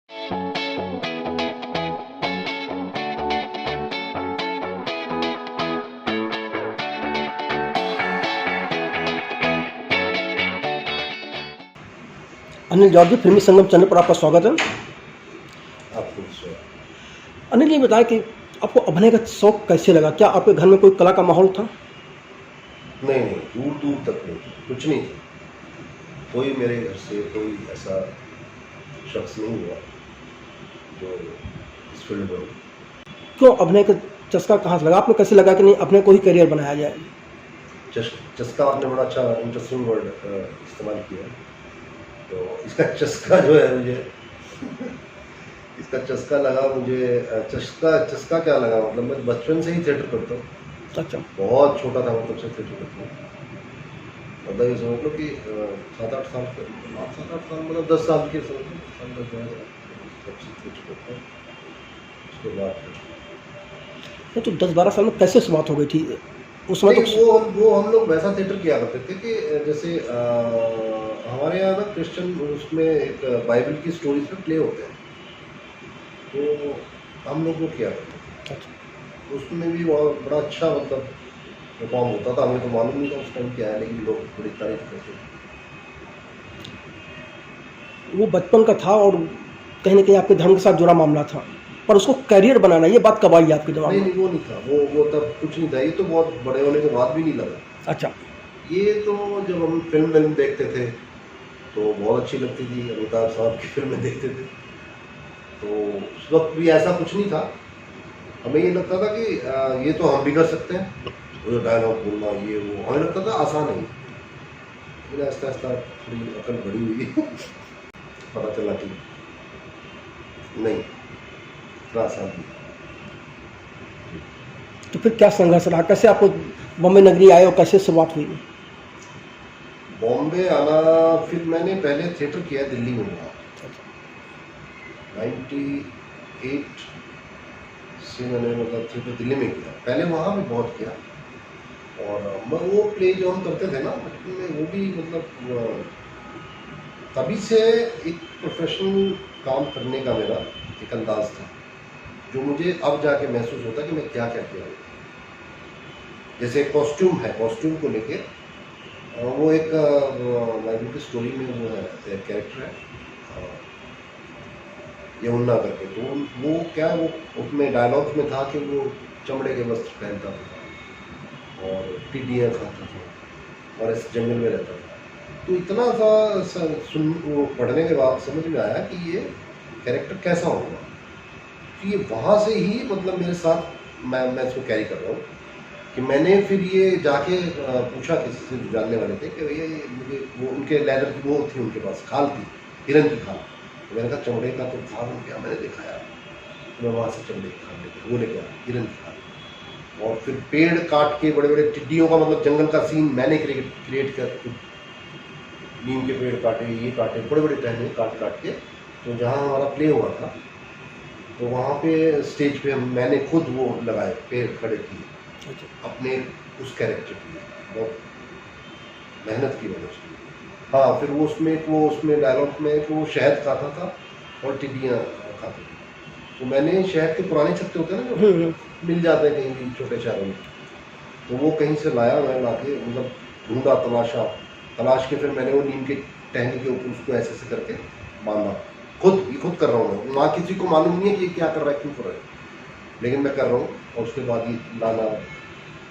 Anil George जी, फिल्मी संगम channel पर आपका स्वागत है। आपको अनिल, ये बताएं कि आपको अभिनय का शौक कैसे लगा? क्या आपके घर में कोई कला का माहौल था? नहीं, दूर दूर तक नहीं, कुछ नहीं था। कोई मेरे घर से कोई ऐसा शख्स नहीं हुआ जो इस फील्ड में हो। क्यों अभिनय का चस्का कहाँ से लगा? आपको कैसे लगा कि नहीं, अपने को ही करियर बनाया जाए? चस्का आपने बड़ा अच्छा इंटरेस्टिंग वर्ड इस्तेमाल किया। तो इसका चस्का जो है मुझे इसका चस्का लगा मुझे। चस्का क्या लगा, मतलब मैं बचपन से ही थिएटर करता हूँ। अच्छा। बहुत छोटा था मतलब से थिएटर करता हूँ। मतलब ये समझ लो कि 7-8 साल मतलब 10 साल के समझ लो, साल 10 तब से थिएटर करता हूँ। उसके बाद ये तो 10-12 साल में कैसे शुरुआत हो गई थी उस समय? नहीं, वो हम लोग वैसा थिएटर किया करते थे कि जैसे हमारे यहाँ ना क्रिश्चियन उसमें एक बाइबल की स्टोरीज पे प्ले होते हैं, तो हम लोग वो किया करते थे। उसमें भी बहुत बड़ा अच्छा मतलब परफॉर्म होता था। हमें तो मालूम नहीं था उस टाइम क्या है, लेकिन लोग बड़ी तारीफ करते थे। वो बचपन का था और कहीं ना कहीं आपके धर्म के साथ जुड़ा मामला था, पर उसको करियर बनाना, ये बात कब आई आपके दिमाग में? नहीं, वो नहीं था। वो तब कुछ नहीं था। ये तो बहुत बड़े होने के बाद भी नहीं लगा। अच्छा। ये तो जब हम फिल्म देखते थे तो बहुत अच्छी लगती थी। अमिताभ साहब की फिल्में देखते थे तो उस वक्त भी ऐसा कुछ नहीं था। हमें ये लगता था कि ये तो हम भी कर सकते हैं, वो जो डायलॉग बोलना ये वो हमें लगता था आसान है। लेकिन आहिस्ता आहिस्ता थोड़ी अकल बड़ी हुई पता चला कि नहीं, इतना आसान नहीं। तो फिर क्या संघर्ष रहा? कैसे आपको बॉम्बे नगरी आए और कैसे शुरुआत हुई? बॉम्बे आना, फिर मैंने पहले थिएटर किया दिल्ली में। वहाँ 98 से मैंने मतलब थिएटर दिल्ली में किया। पहले वहाँ भी बहुत किया। और मैं वो प्ले जो हम करते थे ना बचपन में, वो भी मतलब तभी से एक प्रोफेशनल काम करने का मेरा एक अंदाज था, जो मुझे अब जाके महसूस होता है कि मैं क्या क्या किया। जैसे कॉस्ट्यूम है, कॉस्ट्यूम को लेके वो एक बाइबल की स्टोरी में वो है, एक कैरेक्टर है यमुना करके। तो वो क्या, वो उसमें डायलॉग्स में था कि वो चमड़े के वस्त्र पहनता था और टिड्डियाँ खाता था और इस जंगल में रहता था। तो इतना सा वो पढ़ने के बाद समझ में आया कि ये कैरेक्टर कैसा होगा। तो ये वहाँ से ही मतलब मेरे साथ मैं इसको कैरी कर रहा हूँ कि मैंने फिर ये जाके पूछा किसी से जो जानने वाले थे कि भैया ये मुझे वो उनके लेदर की वो थी, उनके पास खाल थी, हिरन की खाल। तो मैंने कहा चमड़े का तो खाल हो गया, मैंने देखा यार। तो मैं वहाँ से चमड़े की खाल लेकर वो लेके आया, हिरन की खाल। और फिर पेड़ काट के बड़े बड़े टिड्डियों का मतलब जंगल का सीन मैंने क्रिएट कर, नीम के पेड़ काटे, ये काटे, बड़े बड़े टहने काट के। तो जहाँ हमारा प्ले हुआ था तो वहाँ पे स्टेज पे मैंने खुद वो लगाए, पेड़ खड़े किए अपने उस कैरेक्टर के लिए। बहुत मेहनत की मैंने उसकी। हाँ, फिर वो उसमें डायलॉग में कि वो शहद खाता था और टिड्डियाँ खाते थे। तो मैंने शहद के पुराने छत्ते होते हैं ना जो मिल जाते हैं कहीं भी छोटे शहरों में, तो वो कहीं से लाया, मैं ला के मतलब ढूंढा, तलाश के फिर मैंने वो नीम के टहनी के ऊपर उसको ऐसे ऐसे करके बांधा। खुद कर रहा हूँ मैं। वहाँ किसी को मालूम नहीं है कि ये क्या कर रहा है, क्यों कर रहा है, लेकिन मैं कर रहा हूँ। और उसके बाद ये लाना,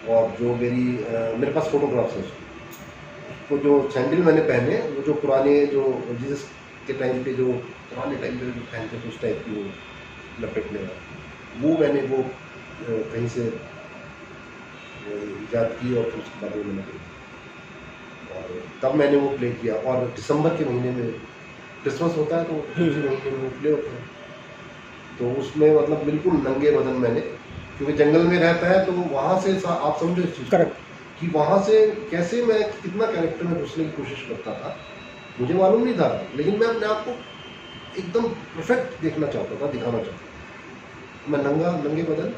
और जो मेरे पास फोटोग्राफ्स हैं उसको जो सैंडल मैंने पहने, वो जो पुराने जो जीसस के टाइम पे जो पुराने टाइम पे जो पहनते थे उस टाइप की वो लपेटने वाला, वो मैंने वो कहीं से ईजाद की और फिर उसके बाद वो मैंने किया। और तब मैंने वो प्ले किया। और दिसंबर के महीने में क्रिसमस होता है तो उसी महीने में वो प्ले होता है। तो उसमें मतलब बिल्कुल नंगे बदन मैंने, क्योंकि जंगल में रहता है तो वहाँ से आप समझो इस चीज़ कि वहाँ से कैसे मैं कितना कैरेक्टर में घुसने की कोशिश करता था, मुझे मालूम नहीं था। लेकिन मैं अपने आप को एकदम परफेक्ट देखना चाहता था, दिखाना चाहता था। मैं नंगे बदन,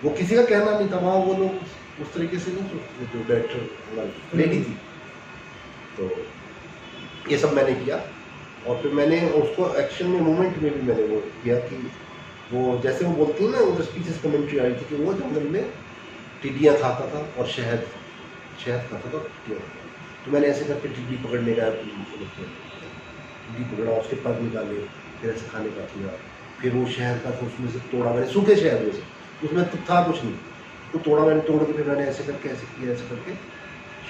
वो किसी का कहना नहीं था। वहाँ वो लोग उस तरीके से नहीं सोचते, जो डायरेक्टर लेडी थी। तो ये सब मैंने किया। और फिर मैंने उसको एक्शन में मूवमेंट में भी मैंने वो किया कि वो जैसे वो बोलती है ना, उधर स्पीचेस कमेंट्री आई थी कि वो जंगल में टिड्डियाँ खाता था और शहद खाता था टिड्डियाँ। तो मैंने ऐसे करके टिड्डी पकड़ने का टिड्डी पकड़ा, उसके पर निकाले, फिर ऐसे खाने का किया। फिर वो शहद का था, उसमें से तोड़ा मैंने, सूखे शहद में से, उसमें तो था कुछ नहीं, तो तोड़ा मैंने, तोड़ के फिर मैंने ऐसे करके ऐसे किया, ऐसे करके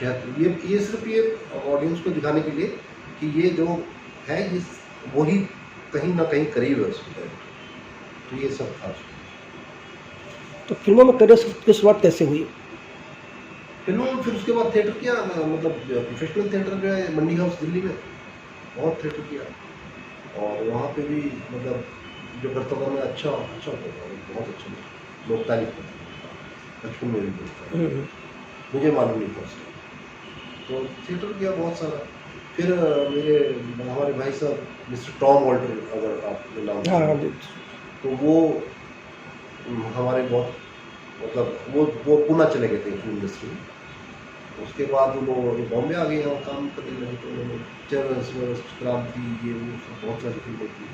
शहद। ये सिर्फ ये ऑडियंस को दिखाने के लिए कि ये जो है ये वही कहीं ना कहीं करीब है उसके। तो ये सब था। तो फिल्मों में करियर की शुरुआत कैसे हुई? फिल्मों में फिर उसके बाद थिएटर किया, मतलब प्रोफेशनल थिएटर जो है मंडी हाउस दिल्ली में, बहुत थिएटर किया। और वहाँ पे भी मतलब जो करता था मैं अच्छा होता था, बहुत अच्छा, लोग तारीफ करते थे, बचपन में भी बोलता, मुझे मालूम नहीं था उसका। तो थिएटर किया बहुत सारा। फिर हमारे भाई साहब मिस्टर टॉम वॉल्टर, अगर आपने नाम सुना, हाँ, तो वो हमारे बहुत मतलब वो पुणे चले गए थे फिल्म इंडस्ट्री में। उसके बाद वो बॉम्बे आ गए और काम करने लगे। तो उन्होंने क्रांति, ये वो सब बहुत सारी फिल्में की।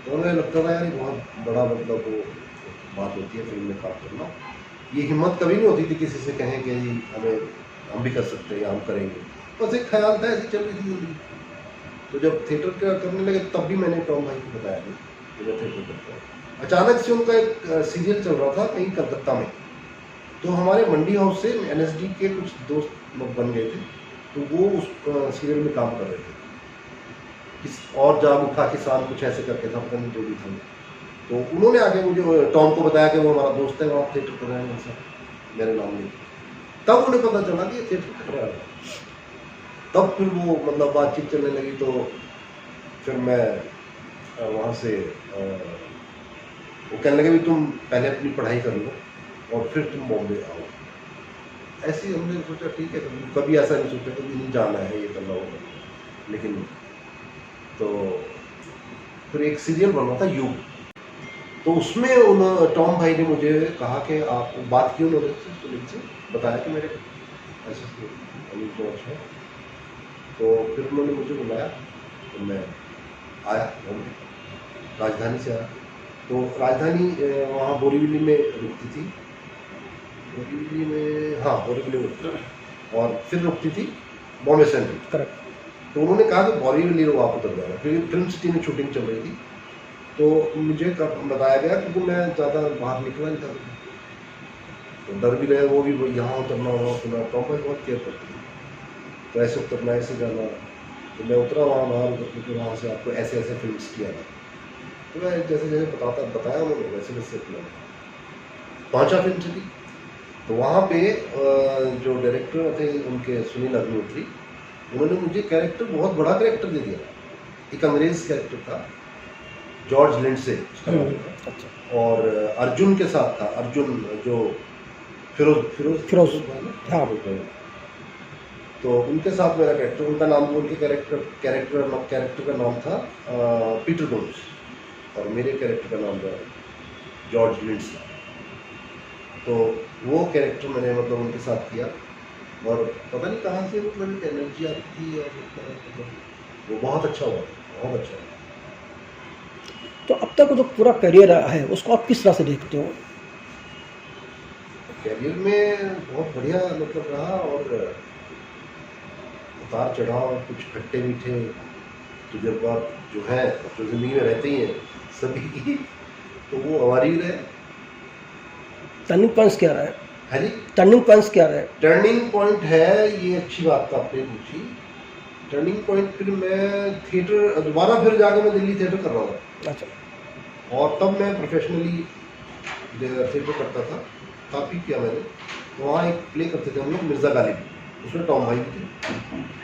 तो उन्हें लगता था यार ये बहुत बड़ा मतलब वो बात होती है फिल्म में काम करना। ये हिम्मत कभी नहीं होती थी किसी से कहें कि जी हम भी कर सकते हैं या हम करेंगे, बस एक ख्याल था, ऐसी चल रही थी जिंदगी। तो जब थिएटर का करने लगे तब भी मैंने टॉम भाई को बताया नहीं कि मैं थिएटर करता हूँ। अचानक से उनका एक सीरियल चल रहा था कहीं कलकत्ता में, तो हमारे मंडी हाउस से NSD के कुछ दोस्त लोग बन गए थे, तो वो उस सीरियल में काम कर रहे थे। और जाग उठा किसान कुछ ऐसे करके था, पता नहीं जो भी था। तो उन्होंने आके मुझे टॉम को बताया कि वो हमारा दोस्त है, वहाँ थिएटर कर रहे हैं ऐसा, मेरे नाम नहीं। तब उन्हें पता चला कि थिएटर कर रहा है। तब फिर वो मतलब बातचीत चलने लगी। तो फिर मैं वहाँ से वो कहने लगे भी तुम पहले अपनी पढ़ाई कर लो और फिर तुम बॉम्बे आओ। ऐसे ही हमने सोचा ठीक है, कभी ऐसा नहीं सोचा कभी नहीं जाना है, ये करना होगा। लेकिन तो फिर एक सीरियल बना था युग, तो उसमें टॉम भाई ने मुझे कहा कि आप बात की, उन्होंने सुनील से बताया कि मेरे ऐसे अनिल जॉर्ज है। तो फिर उन्होंने मुझे बुलाया, तो मैं आया बॉम्बे, राजधानी से आया। तो राजधानी वहाँ बोरीवली में रुकती थी, बोरीवली में, हाँ बोरीवली में, और फिर रुकती थी बॉम्बे सेंट्रल। करेक्ट। तो उन्होंने कहा कि बोरीवली आप उतर जाना, फिर फिल्म सिटी में शूटिंग चल रही थी। तो मुझे बताया गया क्योंकि मैं ज़्यादा बाहर निकला नहीं था, तो डर भी रहे, वो भी यहाँ उतरना, वहाँ उतरना, टॉम भाई बहुत केयर करती थी, तो ऐसे उतरना, ऐसे जाना। तो मैं उतरा वहाँ बाहर उतर, क्योंकि वहाँ से आपको ऐसे ऐसे फिल्म्स किया था। तो मैं जैसे जैसे बताया उन्होंने वैसे वैसे अपना पहुँचा फिल्म सिटी। तो वहाँ पे जो डायरेक्टर थे उनके सुनील अग्निहोत्री, उन्होंने मुझे कैरेक्टर, बहुत बड़ा कैरेक्टर दे दिया। एक अंग्रेज़ कैरेक्टर था, जॉर्ज लिंडसे उसका नाम था। अच्छा। और अर्जुन के साथ था, अर्जुन जो फिरोज हाँ। तो उनके साथ मेरा कैरेक्टर, उनका नाम, उनके कैरेक्टर का नाम था पीटर गोम्स, और मेरे कैरेक्टर का नाम था जॉर्ज लिंड्स। तो वो कैरेक्टर मैंने मतलब उनके साथ किया, और पता नहीं कहाँ से मतलब एक एनर्जी आती थी, और मतलब वो बहुत अच्छा हुआ, बहुत अच्छा। तो अब तक जो पूरा करियर है उसको आप किस तरह से देखते हो? करियर में बहुत बढ़िया मतलब रहा, और उतार चढ़ाव, कुछ खट्टे मीठे तजुर्बात जो हैं, जो ज़िंदगी में रहते ही हैं सभी की, तो वो हमारी भी रहे। टर्निंग पॉइंट्स क्या रहे? है जी, टर्निंग पॉइंट्स क्या रहे? टर्निंग पॉइंट है, ये अच्छी बात आपने पूछी। टर्निंग पॉइंट, फिर मैं थिएटर दोबारा फिर जाके मैं दिल्ली थिएटर कर रहा था। अच्छा। और तब मैं प्रोफेशनली थिएटर करता था, काफ़ी किया मैंने। तो वहाँ एक प्ले करते थे हम लोग, मिर्ज़ा गालिब, उसमें टॉम भाई थे,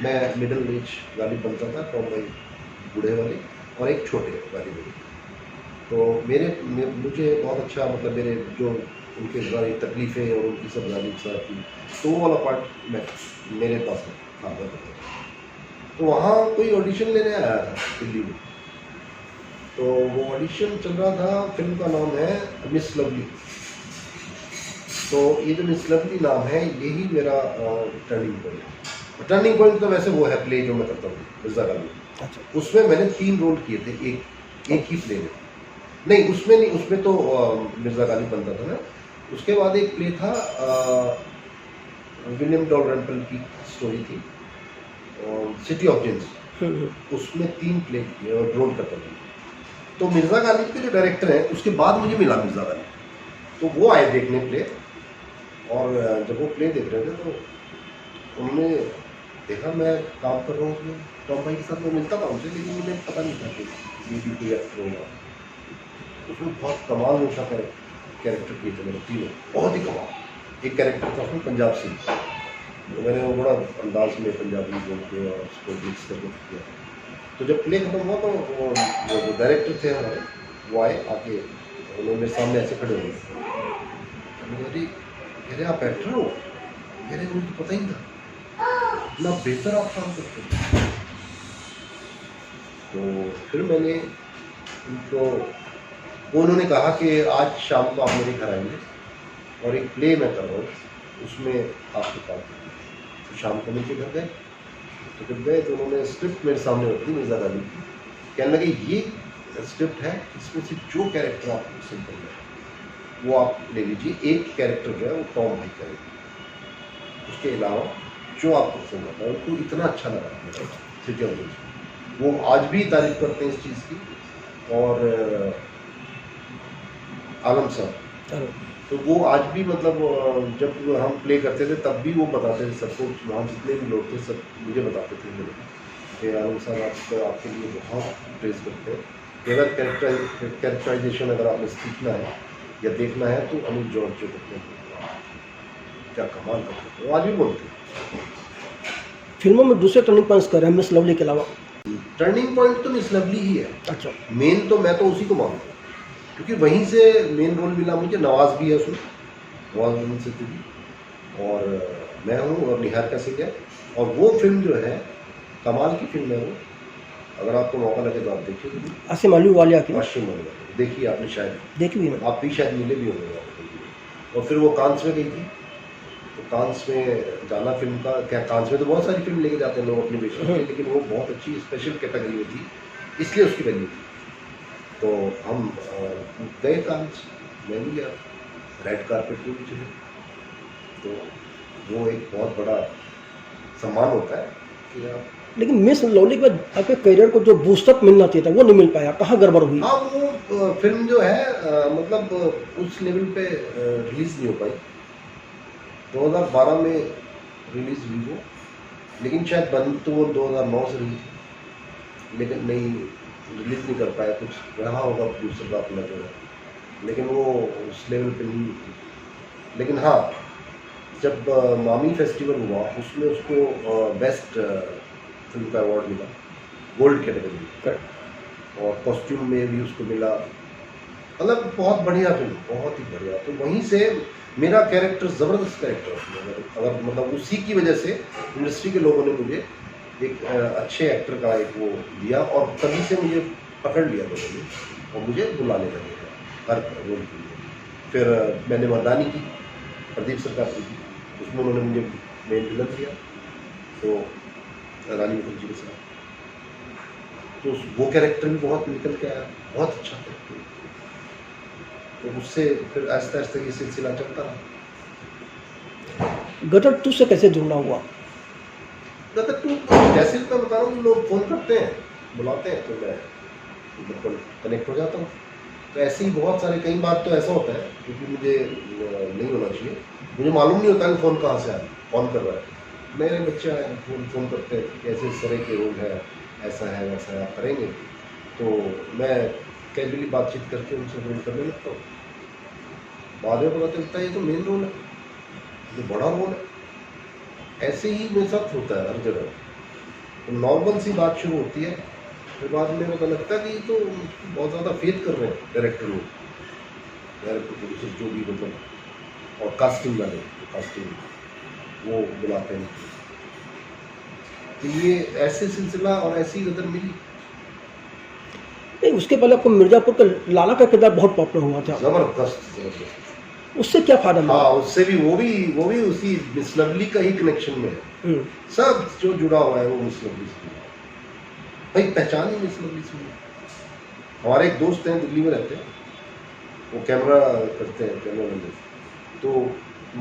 मैं मिडिल एज गालिब बनता था, टॉम भाई बूढ़े वाले और एक छोटे गालिब वाले। तो मुझे बहुत अच्छा मतलब मेरे जो उनके सारी तकलीफ़ें और उनकी सब गालिब साहब की, तो वो वाला पार्ट मेरे पास था। तो वहाँ कोई ऑडिशन लेने आया था दिल्ली में, तो वो ऑडिशन चल रहा था, फिल्म का नाम है मिस लवली। तो ये जो मिस लवली नाम है, यही मेरा टर्निंग पॉइंट है। टर्निंग पॉइंट तो वैसे वो है प्ले जो मैं करता हूँ, मिर्ज़ा गालिब। अच्छा। उसमें मैंने 3 रोल किए थे एक ही प्ले में। नहीं उसमें नहीं, उसमें तो मिर्ज़ा गालिब बनता था ना। उसके बाद एक प्ले था विलियम डॉलरेम्पल की स्टोरी थी सिटी ऑफ जिन्स, उसमें 3 प्ले किए और रोल करता था। तो मिर्ज़ा गालिब के जो डायरेक्टर हैं उसके बाद मुझे मिला मिर्ज़ा गालिब, तो वो आए देखने प्ले। और जब वो प्ले देख रहे थे तो उन्होंने देखा मैं काम कर रहा हूँ उसमें, टॉम भाई के साथ मैं मिलता था उनसे, लेकिन मुझे पता नहीं था कि ये भी कोई एक्टर होगा। उसमें बहुत कमाल उसका कैरेक्टर किए थे मेरे तीनों, बहुत ही कमाल। एक कैरेक्टर था उसमें पंजाब सिंह, तो मैंने वो बड़ा अंदाज में पंजाबी बोल के और उसको मिक्स करके किया। तो जब प्ले खत्म हुआ तो वो जो डायरेक्टर थे हमारे वो आए, आके उन्होंने मेरे सामने ऐसे खड़े हुए, अरे कह रहे आप एक्टर हो? कह रहे मुझे तो पता ही नहीं था, इतना बेहतर आप काम करते हो। तो फिर मैंने उनको, उन्होंने कहा कि आज शाम को आप मेरे घर आएंगे और एक प्ले मैं कर रहा हूँ, उसमें आपके पास। तो शाम को उनके घर गए, तो जब गए तो उन्होंने स्क्रिप्ट मेरे सामने रख दी मिर्ज़ा गालिब की। कहने लगे ये स्क्रिप्ट है, इसमें से जो कैरेक्टर आपको पसंद करना है वो आप ले लीजिए। एक कैरेक्टर जो है वो टॉम भाई करेगा, उसके अलावा जो आपको पसंद आता है। उनको इतना अच्छा लगा सिटी ऑफ जिन्स, वो आज भी तारीफ करते हैं इस चीज़ की। और आलम साहब, तो वो आज भी मतलब जब हम प्ले करते थे तब भी वो बताते थे सबको, वहाँ जितने भी लोग थे सब मुझे बताते थे कि आलम साहब आपके लिए बहुत प्रेज करते हैं। अगर कैरेक्टराइजेशन अगर आपने सीखना है या देखना है तो अनिल जॉर्ज जो करते हैं क्या कमाल करते हैं, वो आज भी बोलते हैं। फिल्मों में दूसरे टर्निंग पॉइंट्स कर रहे हैं मिस लवली के अलावा? टर्निंग पॉइंट तो मिस लवली ही है। अच्छा। मेन तो मैं तो उसी को मानता हूँ, क्योंकि वहीं से मेन रोल मिला मुझे। नवाज भी है उसमें, नवाज सिद्दीकी और मैं हूँ और निहार का सिंह है। और वो फिल्म जो है कमाल की फिल्म है वो, अगर आपको मौका लगे तो आप देखिए। आसिम अली वालिया की आसिम अली देखिए आपने, शायद देखी हुई है मैंने। आप भी शायद मिले भी होंगे आपको। और फिर वो कांस में गई थी, तो कांस में जाना फिल्म का क्या, कांस में तो बहुत सारी फिल्म लेके जाते हैं लोग अपनी बेशक में, लेकिन वो बहुत अच्छी स्पेशल कैटेगरी में थी, इसलिए उसकी वैल्यू थी। तो हम गए कांस, मैं भी गया, रेड कारपेट पे भी चले। तो वो एक बहुत बड़ा सम्मान होता है कि आप। लेकिन मिस लवली के बाद आपके करियर को जो बूस्टअप मिलना चाहिए था वो नहीं मिल पाया, कहाँ गड़बड़ हुई? हाँ वो फिल्म जो है मतलब उस लेवल पे रिलीज़ नहीं हो पाई। 2012 में रिलीज़ हुई वो, लेकिन शायद बंद तो वो 2009 से रही थी, लेकिन नहीं रिलीज़ नहीं कर पाया, कुछ रहा होगा प्रोड्यूसर का अपना जो है, लेकिन वो उस लेवल पे नहीं थी। लेकिन हाँ, जब मामी फेस्टिवल हुआ उसमें उसको बेस्ट फिल्म का अवार्ड मिला, गोल्ड कैटेगरी में, और कॉस्ट्यूम में भी उसको मिला। मतलब बहुत बढ़िया फिल्म, बहुत ही बढ़िया। तो वहीं से मेरा कैरेक्टर ज़बरदस्त कैरेक्टर उसमें, अगर मतलब उसी की वजह से इंडस्ट्री के लोगों ने मुझे एक अच्छे एक्टर का एक वो दिया, और तभी से मुझे पकड़ लिया लोगों ने और मुझे बुलाने लगे हर रोल के लिए। फिर मैंने मर्दानी की, प्रदीप सरकार की, उसमें उन्होंने मुझे मेन विलन दिया, तो रानी मुखर्जी के साथ। तो वो कैरेक्टर भी बहुत निकल के आया, बहुत अच्छा कैरेक्टर। तो उससे फिर आहिस्ता आहिस्ता ये सिलसिला चलता रहा। गदर 2 से कैसे जुड़ना हुआ? गदर 2 जैसे मैं बता रहा हूँ, लोग फ़ोन करते हैं, बुलाते हैं, तो मैं बिल्कुल कनेक्ट हो जाता हूँ। तो ऐसे ही बहुत सारे, कई बार तो ऐसा होता है क्योंकि मुझे नहीं होना चाहिए, मुझे मालूम नहीं होता कि फ़ोन कहाँ से आया, कौन कर रहा है। मेरे बच्चे आए फ़ोन करते हैं कि ऐसे इस तरह के रोल है, ऐसा है वैसा है, आप करेंगे? तो मैं कैजुअली बातचीत करके उनसे रोल करने लगता हूँ। बाद में पता चलता है ये तो मेन रोल है, ये बड़ा रोल है। ऐसे ही मेरे साथ होता है हर जगह। तो नॉर्मल सी बात शुरू होती है, फिर बाद में पता लगता है कि ये तो बहुत ज़्यादा फेथ कर रहे हैं डायरेक्टर लोग, डायरेक्टर प्रोड्यूसर जो भी, मतलब, और कास्टिंग वाले, कास्टिंग वो बुलाते हैं। तो ये ऐसे सिलसिला और ऐसी गदर मिली। नहीं, उसके पहले आपको मिर्जापुर का लाला का किरदार बहुत पॉपुलर हुआ था, ज़बरदस्त। उससे क्या फायदा मिला? हाँ, उससे भी वो भी उसी मिस लवली का ही कनेक्शन में है। सब जो जुड़ा हुआ है वो मिस लवली से। भाई पहचान ही मिस लवली से। हमारे एक दोस्त हैं, दिल्ली में रहते हैं, वो कैमरा करते हैं, कैमरा मैन। तो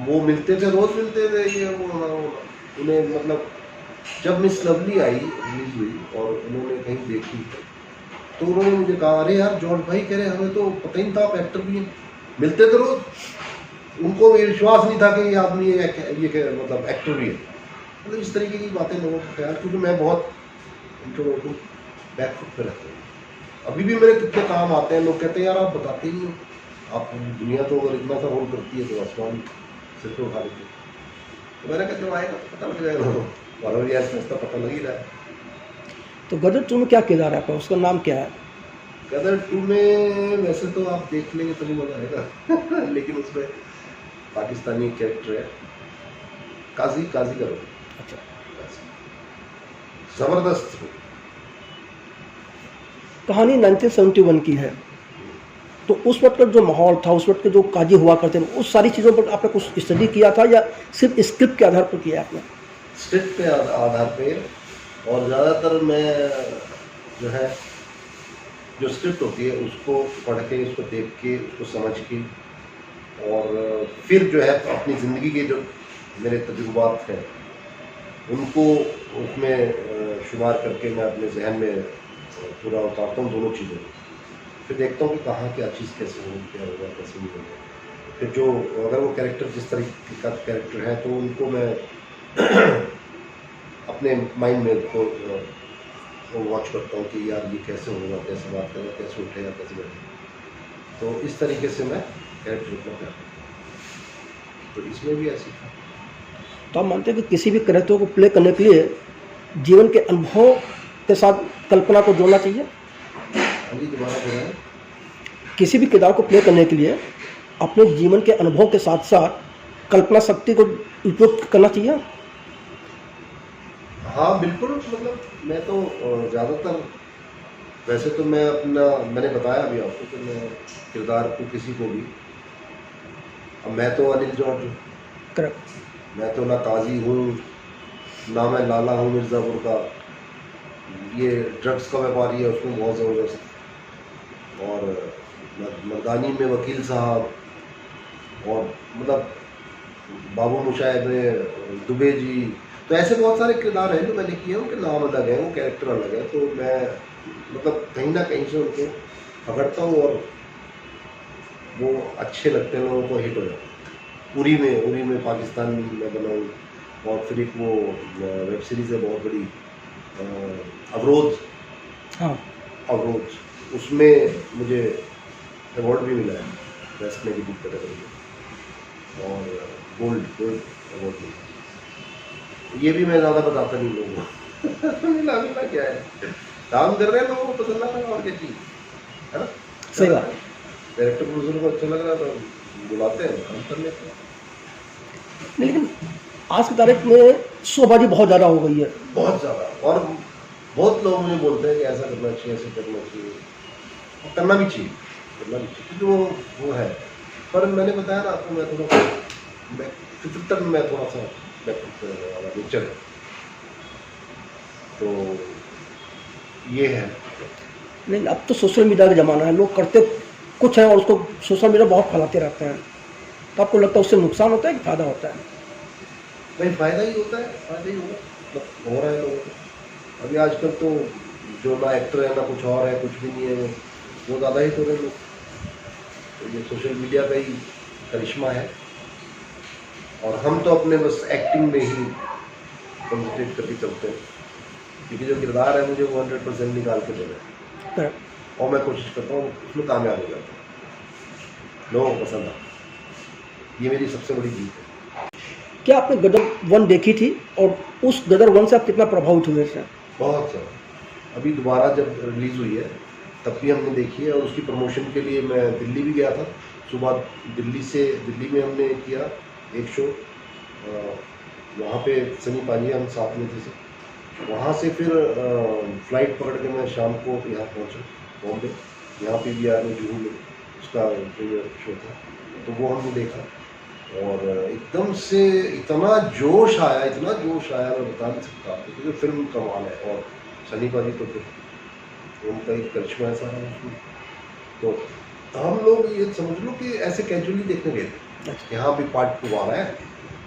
वो मिलते थे, रोज़ मिलते थे, ये वो उन्हें मतलब जब मिस लवली आई, रिलीज हुई और उन्होंने कहीं देखी, तो उन्होंने मुझे कहा, अरे यार जॉर्ज भाई, कह रहे हमें तो पता ही नहीं था आप एक्टर भी हैं। मिलते थे रोज़, उनको ये विश्वास नहीं था कि ये आदमी ये मतलब एक्टर भी है। मतलब इस तरीके की बातें लोगों को ख्याल, क्योंकि मैं बहुत इंट्रोवर्ट, बैक फुट पे रहता हूँ। अभी भी मेरे कितने काम आते हैं, लोग कहते हैं यार आप बताते ही नहीं हो, आप दुनिया तो अगर इतना सा रोल करती है तो आसमान सिर पे उठा लेते। तो मैंने कहा जब आएगा तो पता लग जाएगा, और भी ऐसा ऐसा पता लग ही रहा है। तो गदर 2 में क्या किरदार है आपका, उसका नाम क्या है? गदर 2 में वैसे तो आप देख लेंगे तभी मजा आएगा लेकिन उसमें पाकिस्तानी कैरेक्टर है, काजी करो। अच्छा, जबरदस्त। कहानी 1971 की है, तो उस वक्त का जो माहौल था, उस वक्त के जो काजी हुआ करते थे, उस सारी चीज़ों पर आपने कुछ स्टडी किया था या सिर्फ स्क्रिप्ट के आधार पर किया आपने? स्क्रिप्ट पे आधार पे, और ज़्यादातर मैं जो है, जो स्क्रिप्ट होती है उसको पढ़ के, उसको देख के, उसको समझ के, और फिर जो है अपनी ज़िंदगी के जो मेरे तजुर्बात हैं उनको उसमें शुमार करके मैं अपने जहन में पूरा उतारता हूँ दोनों चीज़ों को। फिर देखता हूँ कि कहाँ क्या चीज़ कैसे होगी, क्या होगा, कैसे नहीं होगा। फिर जो अगर वो कैरेक्टर जिस तरीके का कैरेक्टर है तो उनको मैं अपने माइंड में को वॉच करता हूँ कि यार ये कैसे होगा, कैसे बात करेगा, कैसे उठेगा, कैसे बैठेगा। तो इस तरीके से मैं कैरेक्टर को करता हूँ। तो इसमें भी ऐसी था। तो आप मानते हैं कि किसी भी कैरेक्टर को प्ले करने के लिए जीवन के अनुभव के साथ कल्पना को जोड़ना चाहिए? अभी दोबारा बोला, किसी भी किरदार को प्ले करने के लिए अपने जीवन के अनुभव के साथ साथ कल्पना शक्ति को उपयोग करना चाहिए? हाँ बिल्कुल। मतलब मैं तो ज़्यादातर, वैसे तो मैं अपना, मैंने बताया अभी आपको कि मैं किरदार को किसी को भी, अब मैं तो अनिल जॉर्ज हूँ, करेक्ट। मैं तो ना काजी हूँ, ना मैं लाला हूँ मिर्ज़ापुर का, ये ड्रग्स का व्यापारी है उसमें बहुत ज़बरदस्त, और मर्दानी में वकील साहब, और मतलब बाबू मुशाहिद में दुबे जी। तो ऐसे बहुत सारे किरदार हैं जो मैंने किए हैं, उनके नाम अलग हैं, वो कैरेक्टर अलग है। तो मैं मतलब कहीं ना कहीं से उनको पकड़ता हूँ और वो अच्छे लगते हैं, लोगों को हिट हो जाता है। उरी में पाकिस्तान में बनाऊँ, और फिर एक वो वेब सीरीज़ है बहुत बड़ी, अवरोध। हाँ, अवरोध, उसमें मुझे अवार्ड भी मिला है बेस्ट नेगेटिव कैटेगरी में, और गोल्ड अवार्ड मिला। ये भी मैं ज़्यादा बताता नहीं लोगों को मिला क्या है, काम कर रहे हैं, लोगों को पसंद आ रहा है, और क्या चीज़ है ना। सही बात। डायरेक्टर प्रोड्यूसर को अच्छा लग रहा था, बुलाते हैं, काम कर लेते हैं। लेकिन आज की तारीख में शोबाजी बहुत ज़्यादा हो गई है। बहुत ज़्यादा, और बहुत लोग मुझे बोलते हैं कि ऐसा करना चाहिए, ऐसा करना चाहिए, और करना भी चाहिए, क्योंकि वो है। पर मैंने बताया ना आपको, मैं थोड़ा फितर में मैं थोड़ा सा बैकअप वाला नेचर है, तो ये है। लेकिन अब तो सोशल मीडिया का ज़माना है, लोग करते कुछ है और उसको सोशल मीडिया बहुत फैलाते रहते हैं। तो आपको लगता है उससे नुकसान होता है कि फ़ायदा होता है? नहीं, फ़ायदा ही होता है, फ़ायदा ही होगा, मतलब हो रहा है लोगों को। अभी आजकल तो जो ना एक्टर है ना कुछ और है, कुछ भी नहीं है, वो ज़्यादा ही तो रहे लोग। तो ये सोशल मीडिया का ही करिश्मा है, और हम तो अपने बस एक्टिंग में ही कंसंट्रेट करके चलते हैं, क्योंकि जो किरदार है मुझे वो 100% निकाल के देना है, करेक्ट। और मैं कोशिश करता हूँ उसमें कामयाब हो जाता हूँ, लोगों को पसंद आता है। ये मेरी सबसे बड़ी जीत है। क्या आपने गदर 1 देखी थी, और उस गदर 1 से आप कितना प्रभावित हुए थे? बहुत ज़्यादा। अभी दोबारा जब रिलीज़ हुई है तब भी हमने देखी है, और उसकी प्रमोशन के लिए मैं दिल्ली भी गया था। सुबह दिल्ली में हमने किया एक शो, वहाँ पे सनी पाजी हम साथ में थे। वहाँ से फिर फ़्लाइट पकड़ के मैं शाम को यहाँ पहुँचा बॉम्बे। यहाँ पे भी आने जुहू में उसका जो शो था, तो वो हमने देखा, और एकदम से इतना जोश आया, मैं बता नहीं सकता आपको, क्योंकि फिल्म कमाल है, और सनी पाजी तो फिर उनका ही करिश्मा ऐसा है उसमें। तो हम लोग ये समझ लो कि ऐसे कैजुअली देखने गए थे कि हाँ भी पार्ट 2 आ रहा है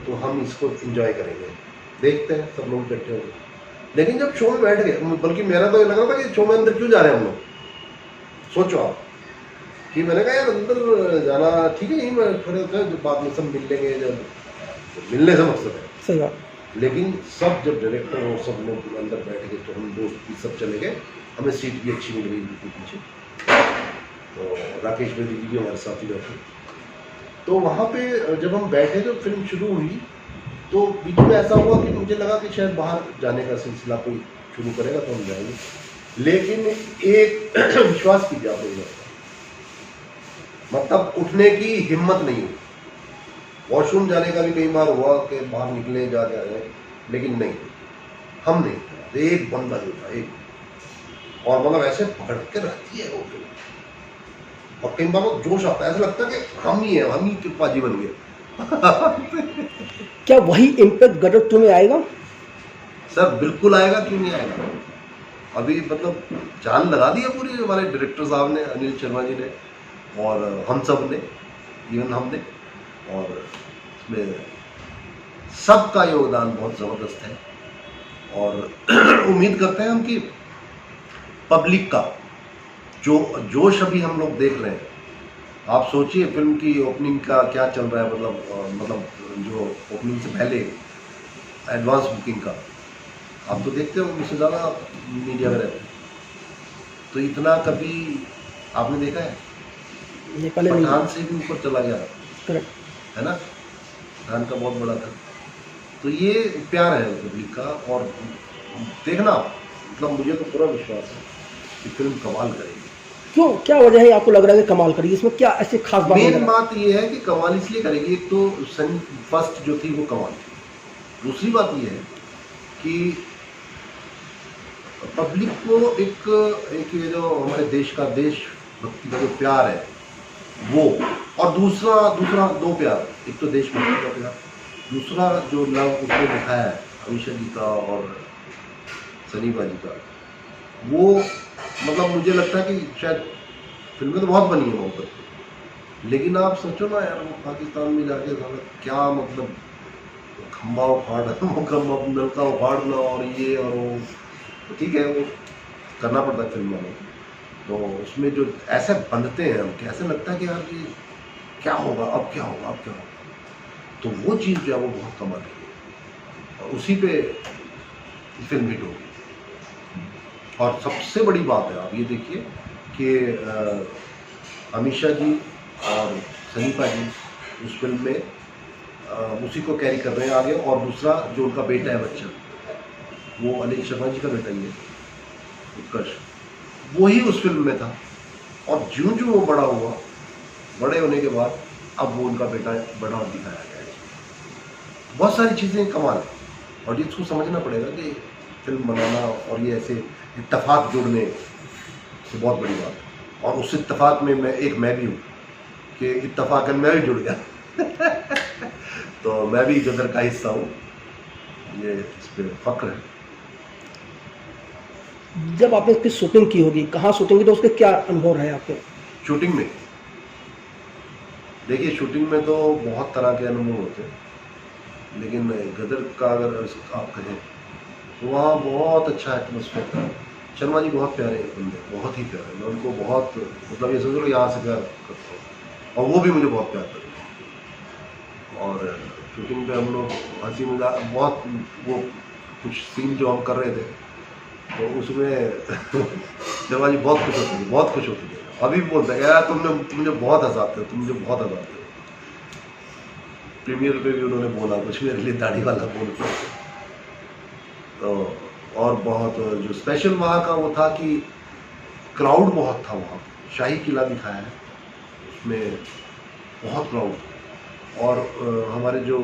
तो हम इसको एंजॉय करेंगे, देखते हैं सब लोग बैठे हुए। लेकिन जब शो में बैठ गए, बल्कि मेरा तो ये लग रहा था कि शो में अंदर क्यों जा रहे हैं हम लोग, सोचो आप कि मैंने कहा यार अंदर जाना ठीक है, यहीं में खड़े होते हैं, जब बाद में सब मिल लेंगे, जब मिलने से मकसद है। सही बात। लेकिन सब जब डायरेक्टर और सब लोग अंदर बैठ गए तो हम दोस्त भी सब चले गए, हमें सीट भी अच्छी मिल गई बिल्कुल पीछे, तो राकेश बेदी जी भी हमारे साथ ही बैठे। तो वहाँ पे जब हम बैठे तो फिल्म शुरू हुई, तो बीच में ऐसा हुआ कि मुझे लगा कि शायद बाहर जाने का सिलसिला कोई शुरू करेगा तो हम जाएंगे, लेकिन एक विश्वास कीजिए आप लोग, मतलब उठने की हिम्मत नहीं हुई। वॉशरूम जाने का भी कई बार हुआ कि बाहर निकले जाके आए, लेकिन नहीं, हम नहीं, तो एक बंदा जो था एक, और मतलब ऐसे पकड़ के रहती है वो फिल्म, और कई बार वो जोश आता है, ऐसा लगता है कि हम ही है, हम ही के पाजी बन गए। क्या वही इम्पैक्ट गदर 2 में आएगा? सर बिल्कुल आएगा, क्यों नहीं आएगा। अभी मतलब जान लगा दी है पूरी हमारे डायरेक्टर साहब ने, अनिल शर्मा जी ने, और हम सब ने, इवन हमने, और इसमें सबका योगदान बहुत ज़बरदस्त है। और उम्मीद करते हैं हम कि पब्लिक का जो जोश अभी हम लोग देख रहे हैं, आप सोचिए फिल्म की ओपनिंग का क्या चल रहा है, मतलब जो ओपनिंग से पहले एडवांस बुकिंग का, आप तो देखते हो मुझसे ज़्यादा मीडिया में रहते हैं, तो इतना कभी आपने देखा है? पठान से भी ऊपर चला गया, करेक्ट है ना, पठान का बहुत बड़ा था। तो ये प्यार है पब्लिक का, और देखना, मतलब मुझे तो पूरा विश्वास है कि फिल्म कमाल करेगी। क्यों, क्या वजह है आपको लग रहा है कि कमाल करेगी? इसमें क्या ऐसी खास बात है? मेन बात ये है कि कमाल इसलिए करेगी, एक तो सन फर्स्ट जो थी वो कमाल थी, दूसरी बात ये है कि पब्लिक को एक ये जो हमारे देश का देशभक्ति का जो प्यार है वो, और दूसरा दो प्यार, एक तो देशभक्ति का प्यार, दूसरा जो लव उसने दिखाया है अमीशा जी का और सनी बाजी का, वो मतलब मुझे लगता है कि शायद फिल्में तो बहुत बनी है मोहब्बत, लेकिन आप सोचो ना यार, वो पाकिस्तान में जाके क्या मतलब खंबा उखाड़ना, नलका उखाड़ना और ये और वो, तो ठीक है वो करना पड़ता है फिल्म में, तो उसमें जो ऐसे बनते हैं हम, कैसे लगता है कि यार ये क्या होगा, अब क्या होगा, अब क्या होगा, तो वो चीज़ जो है वो बहुत कमाल है, और उसी पे फिल्म हिट होगी। और सबसे बड़ी बात है, आप ये देखिए कि अमीशा जी और सनी पाजी उस फिल्म में उसी को कैरी कर रहे हैं आगे, और दूसरा जो उनका बेटा है बच्चा, वो अनिल शर्मा जी का बेटा ही है, उत्कर्ष, वो ही उस फिल्म में था, और ज्यों ज्यों वो बड़ा हुआ, बड़े होने के बाद अब वो उनका बेटा बड़ा दिखाया गया है। बहुत सारी चीज़ें कमाल है, और जिसको समझना पड़ेगा कि फिल्म बनाना और ये ऐसे इत्तेफाक जुड़ने से बहुत बड़ी बात है, और उस इत्तेफाक में मैं भी हूँ कि इत्तेफाकन मैं भी जुड़ गया तो मैं भी गदर का हिस्सा हूँ, ये इस पर फक्र है। जब आपने इसकी शूटिंग की होगी, कहाँ शूटिंग की, तो उसके क्या अनुभव रहे आपके? शूटिंग में देखिए, शूटिंग में तो बहुत तरह के अनुभव होते हैं, लेकिन गदर का अगर आप कहें तो वहाँ बहुत अच्छा एटमोसफेयर था। शर्मा जी बहुत प्यारे बंदे, बहुत ही प्यारे, मैं उनको बहुत, मतलब ये समझ लो यहाँ से प्यार करता हूँ, और वो भी मुझे बहुत प्यार करते हैं। और शूटिंग पे हम लोग हंसी मजाक बहुत, वो कुछ सीन जो हम कर रहे थे तो उसमें शर्मा जी बहुत खुश होते थे, बहुत खुश होते थे, अभी भी बोलते हैं यार तुम मुझे बहुत हंसाते हो, तुम मुझे बहुत हंसाते हो। प्रीमियर पे भी उन्होंने बोला कुछ मेरे लिए दाढ़ी वाला बोल, तो और बहुत जो स्पेशल वहाँ का वो था कि क्राउड बहुत था वहाँ, शाही किला दिखाया है उसमें, बहुत क्राउड, और हमारे जो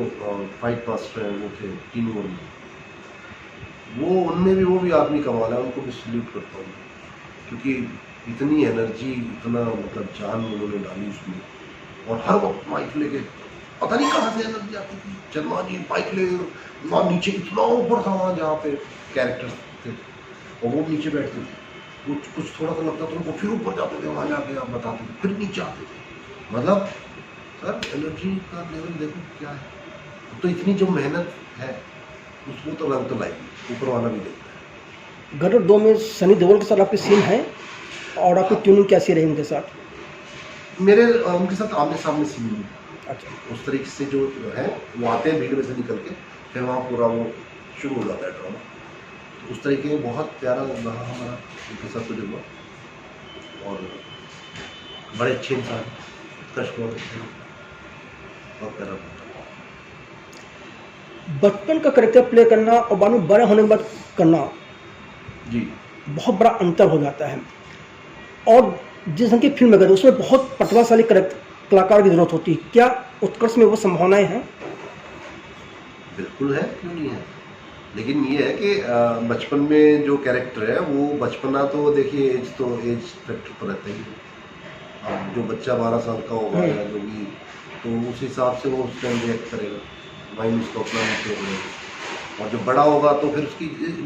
फाइट मास्टर हैं वो थे तीनों, वो उनमें भी वो भी आदमी कमाल है, उनको भी सल्यूट करता हूँ, क्योंकि इतनी एनर्जी, इतना मतलब जान उन्होंने डाली उसमें, और हर वक्त माइक लेके, पता नहीं कहाँ से एनर्जी आती थी, शर्मा जी माइक ले वहाँ नीचे इतना ऊपर था वहाँ जहाँ पे कैरेक्टर्स थे, और वो नीचे बैठते थे, कुछ कुछ थोड़ा सा लगता था उनको, फिर ऊपर जाते थे, वहाँ जाके आप बताते थे, फिर नीचे आते थे। मतलब सर एनर्जी का लेवल देखो क्या है। तो इतनी जो मेहनत है उसको तो रंग तो लाएगी, ऊपर वाला भी देखता है। गदर 2 में सनी देओल के साथ आपके सीन है, और आपकी ट्यूनिंग कैसी रही उनके साथ? मेरे उनके साथ आमने सामने सीन नहीं, अच्छा, उस तरीके से जो है वो आते हैं भीड़ में से निकल के, फिर वहाँ पूरा वो शुरू हो जाता है ड्रामा। तो उस तरीके में बहुत प्यारा रहा हमारा उनके साथ तजुर्बा, और बड़े अच्छे इंसान, उत्कर्ष बहुत अच्छे, बहुत प्यारा था। बचपन का करेक्टर प्ले करना और बाद में बड़े होने के बाद करना, जी बहुत बड़ा अंतर हो जाता है। और जिस ढंग की फिल्म अगर उसमें बहुत प्रतिभाशाली कलाकार की जरूरत होती है, क्या उत्कर्ष में वो संभावनाएं हैं? बिल्कुल है, क्यों नहीं है। लेकिन ये है कि बचपन में जो कैरेक्टर है वो बचपना, तो देखिए एज तो एज फैक्टर तो रहता ही है। अब जो बच्चा 12 साल का होगा या जो भी, तो उस हिसाब से वो उस टाइम रिएक्ट करेगा, माइंड उसको अपना नीचे होगा। और जो बड़ा होगा तो फिर उसकी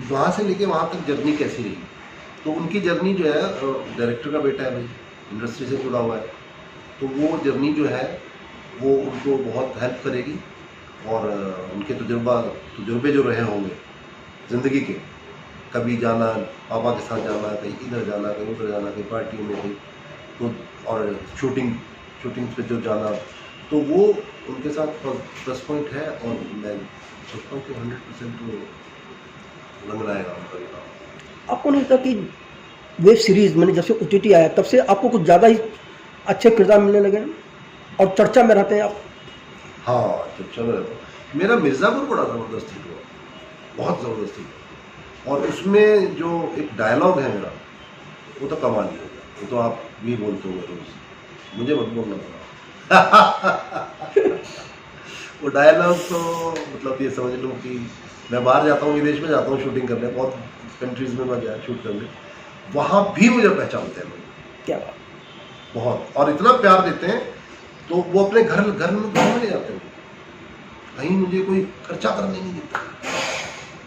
वहाँ से लेके वहाँ तक जर्नी कैसी रही। तो उनकी जर्नी जो है, डायरेक्टर का बेटा है भाई, इंडस्ट्री से जुड़ा हुआ है, तो वो जर्नी जो है वो उनको बहुत हेल्प करेगी। और उनके तजुर्बे जो रहे होंगे ज़िंदगी के, कभी जाना पापा के साथ जाना, कहीं इधर जाना, कहीं उधर जाना, कहीं पार्टी में कहीं, तो और शूटिंग पे जो जाना, तो वो उनके साथ प्लस पॉइंट है। और मैं सोचता हूँ कि 100% वो रंग लाएगा उनका भी काम। आपको नहीं लगता कि वेब सीरीज मैंने जब से OTT आया तब से आपको कुछ ज़्यादा ही अच्छे किरदार मिलने लगे हैं और चर्चा में रहते हैं आप? हाँ, तो चल रहा था। मेरा मिर्ज़ापुर बड़ा ज़बरदस्त हिट हुआ, बहुत ज़बरदस्त हिट। और उसमें जो एक डायलॉग है मेरा, वो तो कमाल ही हो गया। वो तो आप भी बोलते हो रोज़, मुझे मत बोलना पड़ा। वो डायलॉग तो मतलब ये समझ लो कि मैं बाहर जाता हूँ, विदेश में जाता हूँ शूटिंग करने, बहुत कंट्रीज़ में मैं गया शूट करने, वहाँ भी मुझे पहचानते हैं लोग, क्या बात। बहुत। और इतना प्यार देते हैं, तो वो अपने घर में ले जाते हैं। कहीं मुझे कोई खर्चा करने नहीं देता।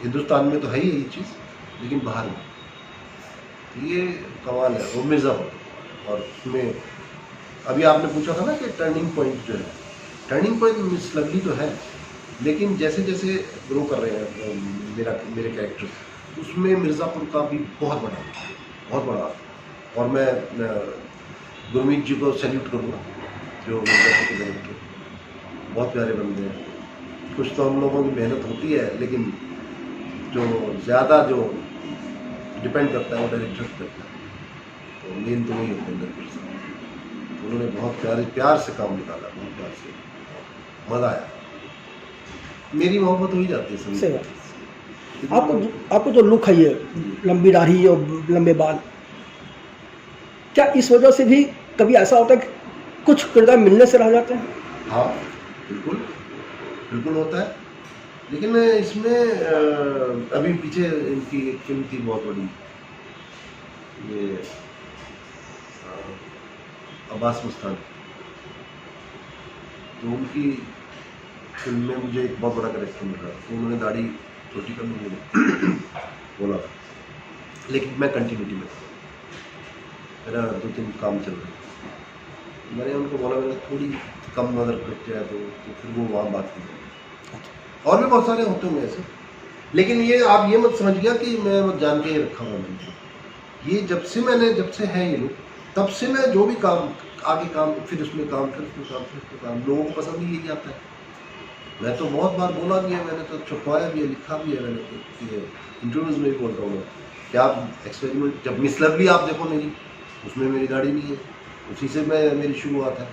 हिंदुस्तान में तो है ही ये चीज़, लेकिन बाहर में ये कमाल है। वो मिर्ज़ापुर, और उसमें अभी आपने पूछा था ना कि टर्निंग पॉइंट जो है, टर्निंग पॉइंट मिस लवली तो है, लेकिन जैसे जैसे ग्रो कर रहे हैं मेरे कैरेक्टर, उसमें मिर्ज़ापुर का भी बहुत बड़ा। और मैं गुरमीत जी को सैल्यूट करूँगा, जो मिर्ज़ापुर के डायरेक्टर, बहुत प्यारे बंदे हैं। कुछ तो हम लोगों की मेहनत होती है, लेकिन जो ज़्यादा जो डिपेंड करता है वो डायरेक्टर पे करता है। तो मेन तो वही होते हैं डायरेक्टर साहब। उन्होंने बहुत प्यार से काम निकाला, बहुत प्यार से, मज़ा आया। मेरी मोहब्बत हो ही जाती है सही बात। आपको जो लुक है, ये लंबी दाढ़ी और लंबे बाल, क्या इस वजह से भी कभी ऐसा होता है कि कुछ किरदार मिलने से रह जाते हैं? हाँ, बिल्कुल होता है। लेकिन इसमें अभी पीछे इनकी एक फिल्म थी बहुत बड़ी, ये अब्बास मुस्तान, तो उनकी फिल्म में मुझे एक बहुत बड़ा कैरेक्टर मिला, तो उन्होंने दाढ़ी छोटी कर ली बोला था, लेकिन मैं कंटिन्यूटी में था, मेरा 2-3 काम चल रहे। मैंने उनको बोला मेरा थोड़ी कम नज़र कट जाए तो फिर वो वहाँ बात की। और भी बहुत सारे होते होंगे ऐसे, लेकिन ये आप ये मत समझिएगा कि मैं जान के ही रखा हुआ मैंने। ये जब से है ये लोग, तब से मैं जो भी काम आगे काम, फिर उसमें काम, फिर उसमें काम, लोगों को पसंद ही यही आता है। मैं तो बहुत बार बोला भी है, मैंने तो छुपवाया भी है, लिखा भी है, मैंने तो इंटरव्यूज़ में भी बोलता हूँ कि आप एक्सपेरिमेंट, जब मिस लवली आप देखो मेरी, उसमें मेरी दाढ़ी नहीं है, उसी से मेरी शुरुआत है।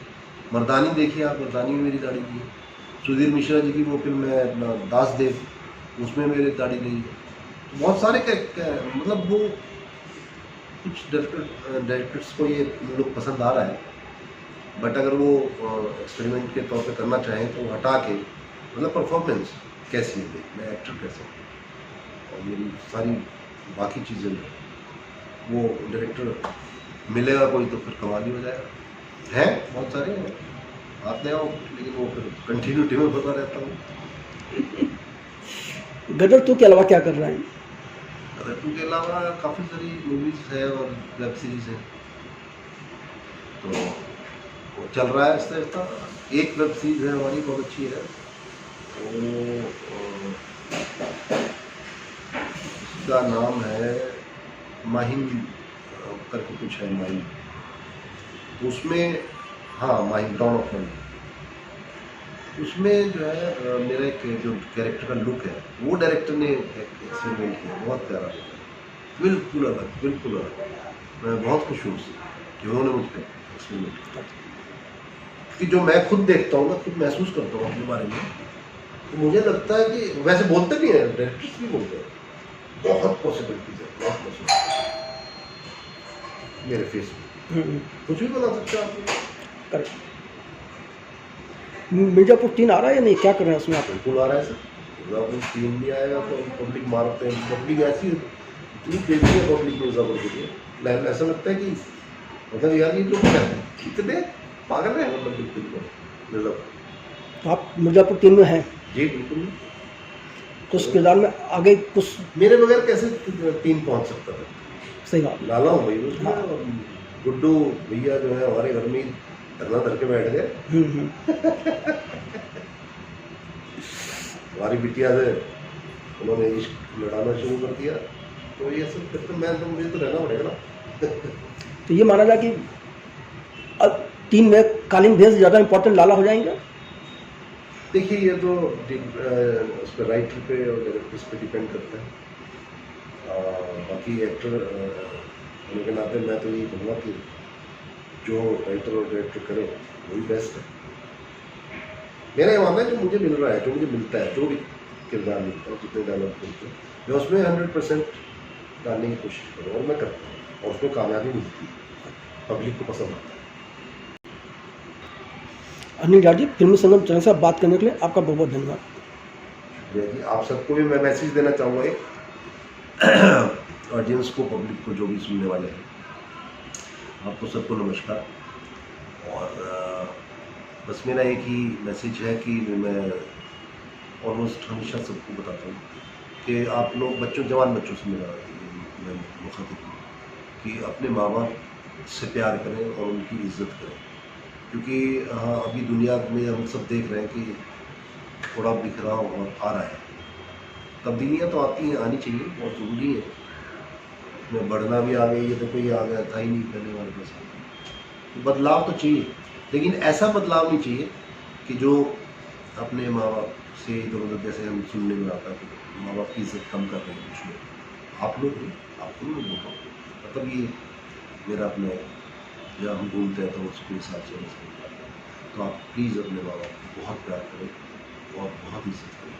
मर्दानी देखिए आप, मर्दानी में मेरी दाढ़ी नहीं है। सुधीर मिश्रा जी की वो फिल्म है अपना दासदेव, उसमें मेरी दाढ़ी नहीं है। तो बहुत सारे मतलब वो कुछ डायरेक्टर्स को ये लोग पसंद आ रहा है, बट अगर वो एक्सपेरिमेंट के तौर पे करना चाहें तो हटा के, मतलब परफॉर्मेंस कैसी है, मैं एक्टर कैसे हूँ, और मेरी सारी बाकी चीज़ें वो डायरेक्टर मिलेगा कोई तो फिर कमाल ही हो जाएगा। हैं बहुत सारे आते हैं, लेकिन वो फिर कंटिन्यूटी में बता रहता हूँ। गदर 2 के अलावा क्या कर रहे हैं? रट्टू के अलावा काफ़ी सारी मूवीज़ है और वेब सीरीज़ है, तो वो चल रहा है आहिस्ता आहिस्ता। एक वेब सीरीज़ है हमारी बहुत अच्छी है, वो उसका नाम है माहिम करके कुछ है, माहिम। तो उसमें, हाँ माहिम, डाउन ऑफ माहिम, उसमें जो है मेरा एक जो कैरेक्टर का लुक है वो डायरेक्टर ने एक्सपेरिमेंट किया, बहुत प्यारा लुक है, बिल्कुल अलग, बिल्कुल अलग। मैं बहुत खुश हूँ उससे कि उन्होंने मुझ पर एक्सपेरिमेंट किया, कि जो मैं खुद देखता हूँ, मैं खुद महसूस करता हूँ अपने बारे में, तो मुझे लगता है कि वैसे बोलते नहीं है, डायरेक्टर्स भी बोलते हैं बहुत पॉसिबिलिटीज है, बहुत पॉसिबिलिटीज मेरे फेस में, कुछ भी बना सकते हैं आप। करेक्ट। मिर्जापुर 3 आ रहा है या नहीं, क्या कर रहे हैं उसमें आप? बिल्कुल आ रहा है सर, मिर्ज़ापुर 3 भी आएगा तो पब्लिक मारते हैं, पब्लिक ऐसी इतनी क्रेजी है पब्लिक मिर्ज़ापुर के लिए, ऐसा लगता है कि मतलब यार ये लोग क्या है, इतने पागल है, मतलब बिल्कुल मतलब। तो आप मिर्जापुर 3 में हैं, जी बिल्कुल, तो उस किरदार में आगे कुछ मेरे बगैर कैसे 3 पहुंच सकता था। सही बात। लाला हूँ भाई उसमें, और गुड्डू भैया जो है हमारे घर में धरना धर के बैठ गए। हमारी बिटिया से उन्होंने इश्क लड़ाना शुरू कर दिया, तो ये सब फिर तो मुझे तो रहना पड़ेगा ना। तो ये माना जाए कि अब 3 में कालीन भेष ज़्यादा इम्पोर्टेंट लाला हो जाएंगे? देखिए ये तो उस पर राइटर पे और डायरेक्टर्स पे डिपेंड करता है। बाकी एक्टर होने के नाते मैं तो यही कहूँगा कि जो राइटर और डायरेक्टर करे वही बेस्ट है। मेरा ये मानना है जो मुझे मिल रहा है, जो मुझे मिलता है, जो भी किरदार मिलता है, जितने डायलॉग मिलते हैं, मैं उसमें 100% डालने की कोशिश करूँ और मैं करता हूँ, और उसमें कामयाबी मिलती है, पब्लिक को पसंद आता है। अनिल जाट जी, फिल्मी संगम चैनल से बात करने के लिए आपका बहुत बहुत धन्यवाद। शुक्रिया जी, आप सबको भी मैं मैसेज देना चाहूँगा एक ऑडियंस को, पब्लिक को, जो भी सुनने वाले हैं, आपको सबको नमस्कार। और बस मेरा एक ही मैसेज है कि मैं ऑलमोस्ट हमेशा सबको बताता हूँ कि आप लोग जवान बच्चों से मेरा मुखातिब हूँ कि अपने माँ बाप से प्यार करें और उनकी इज्जत करें, क्योंकि हाँ अभी दुनिया में हम सब देख रहे हैं कि थोड़ा बिखराव और आ रहा है। तब्दीलियाँ तो आनी चाहिए, बहुत ज़रूरी है, में बढ़ना भी आ गई है, तो कोई आ गया था ही नहीं पहले हमारे पास। बदलाव तो चाहिए, लेकिन ऐसा बदलाव नहीं चाहिए कि जो अपने माँ बाप से इधर उधर, जैसे हम सुनने में आता है कि माँ बाप की इज्जत कम कर रहे हैं कुछ लोग, आप लोग नहीं, आपको नहीं बोल रहा हूँ, मतलब ये मेरा अपने जब हम बोलते हैं तो उसके हिसाब से तो आप प्लीज़ अपने माँ बाप को बहुत प्यार करें और बहुत इज्जत करें।